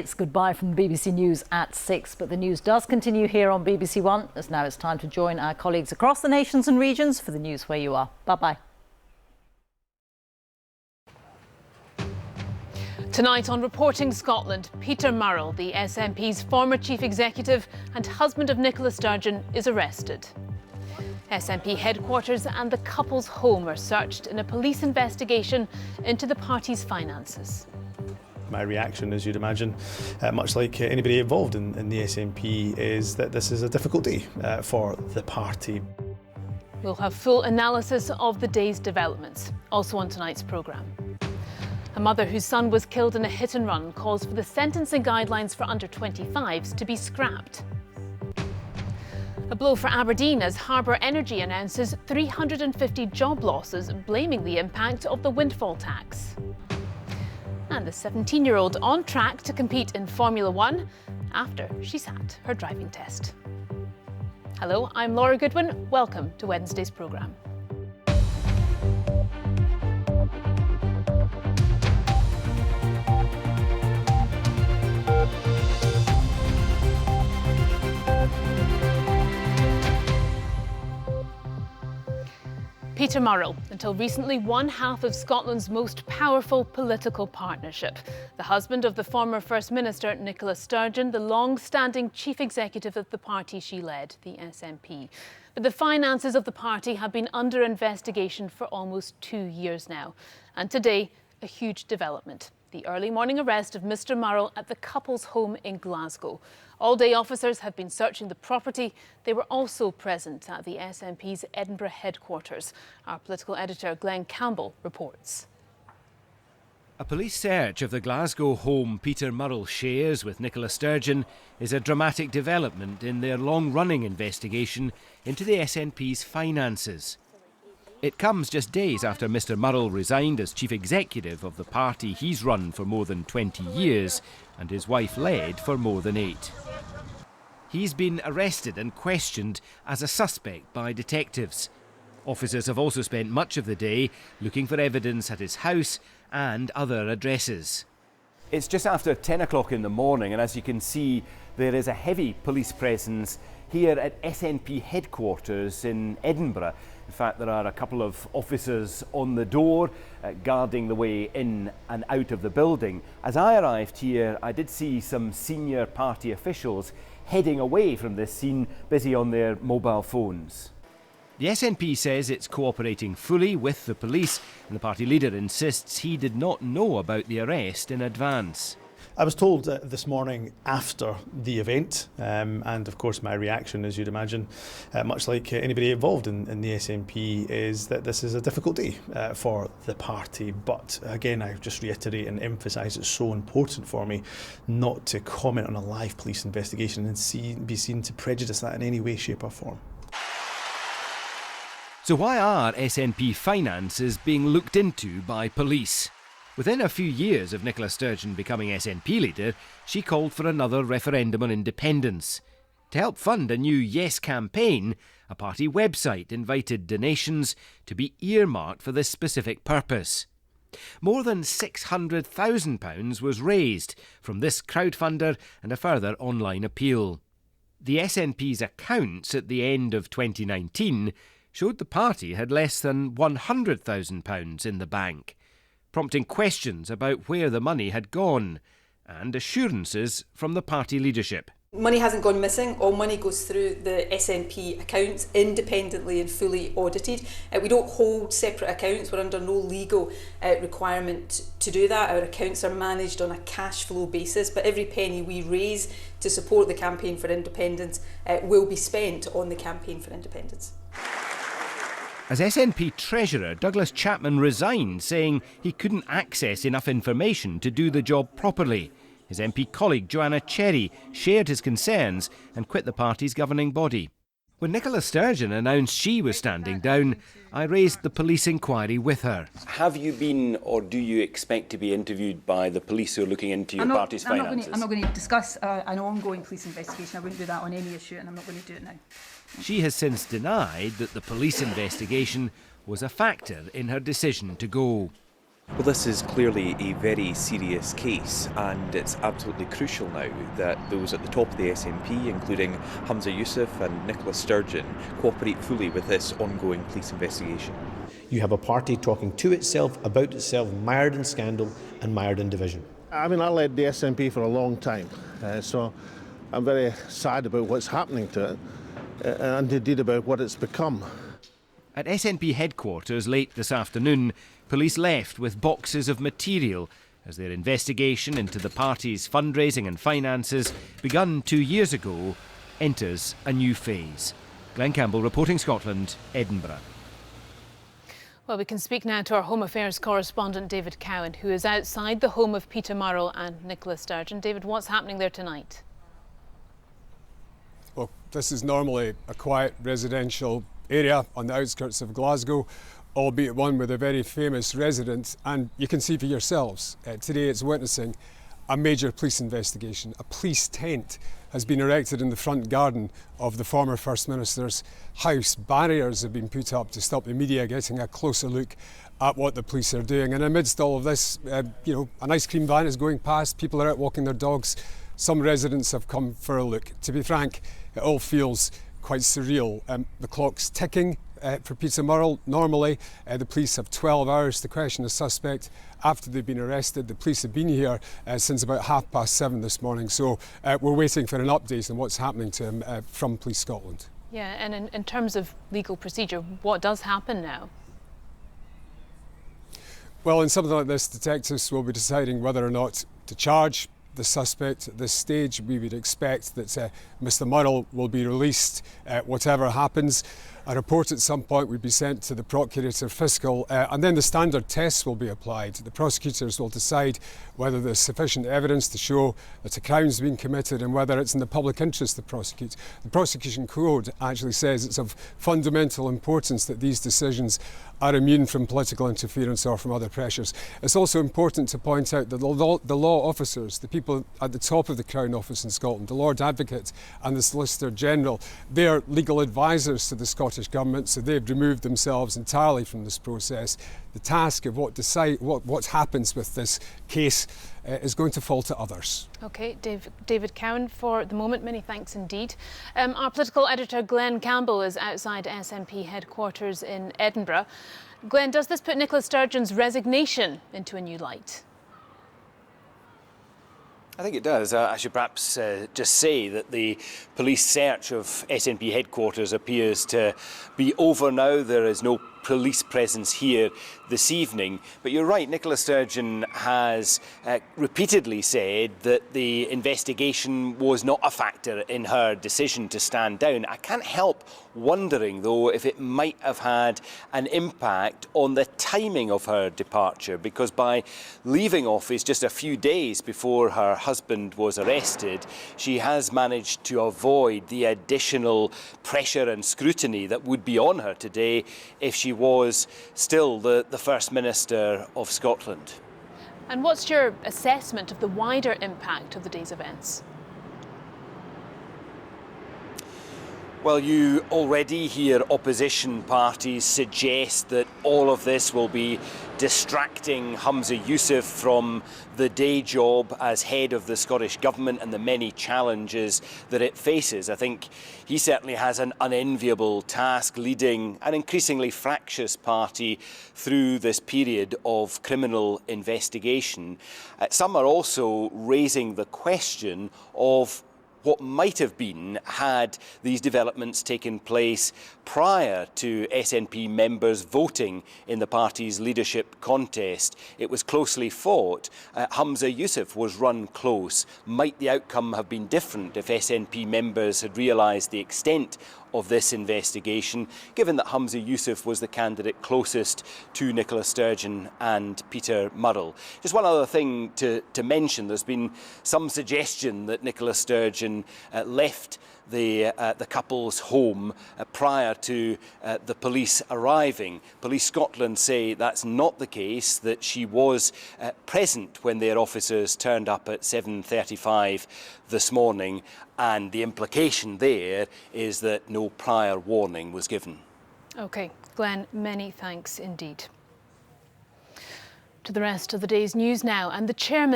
It's goodbye from BBC News at 6, but the news does continue here on BBC One, as now it's time to join our colleagues across the nations and regions for the news where you are. Bye-bye. Tonight on Reporting Scotland, Peter Murrell, the SNP's former chief executive and husband of Nicola Sturgeon, is arrested. SNP headquarters and the couple's home are searched in a police investigation into the party's finances. My reaction, as you'd imagine, much like anybody involved in the SNP, is that this is a difficult day for the party. We'll have full analysis of the day's developments, also on tonight's programme. A mother whose son was killed in a hit-and-run calls for the sentencing guidelines for under-25s to be scrapped. A blow for Aberdeen as Harbour Energy announces 350 job losses, blaming the impact of the windfall tax. And the 17-year-old on track to compete in Formula One after she sat her driving test. Hello, I'm Laura Goodwin. Welcome to Wednesday's programme. Peter Murrell, until recently one half of Scotland's most powerful political partnership. The husband of the former First Minister, Nicola Sturgeon, the long-standing chief executive of the party she led, the SNP. But the finances of the party have been under investigation for almost 2 years now. And today, a huge development. The early morning arrest of Mr Murrell at the couple's home in Glasgow. All-day officers have been searching the property. They were also present at the SNP's Edinburgh headquarters. Our political editor, Glenn Campbell, reports. A police search of the Glasgow home Peter Murrell shares with Nicola Sturgeon is a dramatic development in their long-running investigation into the SNP's finances. It comes just days after Mr Murrell resigned as chief executive of the party he's run for more than 20 years and his wife led for more than 8. He's been arrested and questioned as a suspect by detectives. Officers have also spent much of the day looking for evidence at his house and other addresses. It's just after 10 o'clock in the morning, and as you can see, there is a heavy police presence here at SNP headquarters in Edinburgh. In fact, there are a couple of officers on the door guarding the way in and out of the building. As I arrived here, I did see some senior party officials heading away from this scene, busy on their mobile phones. The SNP says it's cooperating fully with the police, and the party leader insists he did not know about the arrest in advance. I was told this morning after the event, and of course my reaction, as you'd imagine, much like anybody involved in the SNP, is that this is a difficult day for the party. But again, I just reiterate and emphasise it's so important for me not to comment on a live police investigation and be seen to prejudice that in any way, shape or form. So why are SNP finances being looked into by police? Within a few years of Nicola Sturgeon becoming SNP leader, she called for another referendum on independence. To help fund a new Yes campaign, a party website invited donations to be earmarked for this specific purpose. More than £600,000 was raised from this crowdfunder and a further online appeal. The SNP's accounts at the end of 2019 showed the party had less than £100,000 in the bank, prompting questions about where the money had gone and assurances from the party leadership. Money hasn't gone missing. All money goes through the SNP accounts, independently and fully audited. We don't hold separate accounts. We're under no legal requirement to do that. Our accounts are managed on a cash flow basis, but every penny we raise to support the campaign for independence will be spent on the campaign for independence. As SNP Treasurer, Douglas Chapman resigned, saying he couldn't access enough information to do the job properly. His MP colleague Joanna Cherry shared his concerns and quit the party's governing body. When Nicola Sturgeon announced she was standing down, I raised the police inquiry with her. Have you been, or do you expect to be interviewed by the police who are looking into your party's finances? I'm not going to discuss an ongoing police investigation. I wouldn't do that on any issue, and I'm not going to do it now. She has since denied that the police investigation was a factor in her decision to go. Well, this is clearly a very serious case, and it's absolutely crucial now that those at the top of the SNP, including Humza Yousaf and Nicola Sturgeon, cooperate fully with this ongoing police investigation. You have a party talking to itself, about itself, mired in scandal and mired in division. I mean, I led the SNP for a long time, so I'm very sad about what's happening to it, and indeed about what it's become. At SNP headquarters late this afternoon, police left with boxes of material as their investigation into the party's fundraising and finances, begun 2 years ago, enters a new phase. Glenn Campbell reporting Scotland, Edinburgh. Well, we can speak now to our Home Affairs correspondent David Cowan, who is outside the home of Peter Murrell and Nicola Sturgeon. David, what's happening there tonight? Well, this is normally a quiet residential area on the outskirts of Glasgow, albeit one with a very famous resident, and you can see for yourselves. Today it's witnessing a major police investigation. A police tent has been erected in the front garden of the former First Minister's house. Barriers have been put up to stop the media getting a closer look at what the police are doing. And amidst all of this, an ice cream van is going past, people are out walking their dogs. Some residents have come for a look. To be frank, it all feels quite surreal. The clock's ticking for Peter Murrell. Normally, the police have 12 hours to question a suspect after they've been arrested. The police have been here since about 7:30 this morning, so we're waiting for an update on what's happening to him from Police Scotland. Yeah, and in terms of legal procedure, what does happen now? Well, in something like this, detectives will be deciding whether or not to charge the suspect. At this stage, we would expect that Mr Murrell will be released whatever happens. A report at some point would be sent to the Procurator Fiscal, and then the standard tests will be applied. The prosecutors will decide whether there's sufficient evidence to show that a crime's been committed and whether it's in the public interest to prosecute. The prosecution code actually says it's of fundamental importance that these decisions are immune from political interference or from other pressures. It's also important to point out that the law officers, the people at the top of the Crown Office in Scotland, the Lord Advocate and the Solicitor General, they are legal advisors to the Scottish Government, so they've removed themselves entirely from this process. The task of what happens with this case is going to fall to others. OK, David Cowan, for the moment, many thanks indeed. Our political editor Glenn Campbell is outside SNP headquarters in Edinburgh. Glenn, does this put Nicola Sturgeon's resignation into a new light? I think it does. I should perhaps just say that the police search of SNP headquarters appears to be over now. There is no police presence here this evening. But you're right, Nicola Sturgeon has repeatedly said that the investigation was not a factor in her decision to stand down. I can't help wondering, though, if it might have had an impact on the timing of her departure, because by leaving office just a few days before her husband was arrested, she has managed to avoid the additional pressure and scrutiny that would be on her today if she was still the First Minister of Scotland. And what's your assessment of the wider impact of the day's events? Well, you already hear opposition parties suggest that all of this will be distracting Humza Yousaf from the day job as head of the Scottish Government and the many challenges that it faces. I think he certainly has an unenviable task leading an increasingly fractious party through this period of criminal investigation. Some are also raising the question of what might have been had these developments taken place prior to SNP members voting in the party's leadership contest. It was closely fought. Humza Yousaf was run close. Might the outcome have been different if SNP members had realised the extent of this investigation, given that Humza Yousaf was the candidate closest to Nicola Sturgeon and Peter Murrell? Just one other thing to mention, there's been some suggestion that Nicola Sturgeon left the couple's home prior to the police arriving. Police Scotland say that's not the case, that she was present when their officers turned up at 7:35 this morning, and the implication there is that no prior warning was given. OK, Glenn, many thanks indeed. To the rest of the day's news now, and the chairman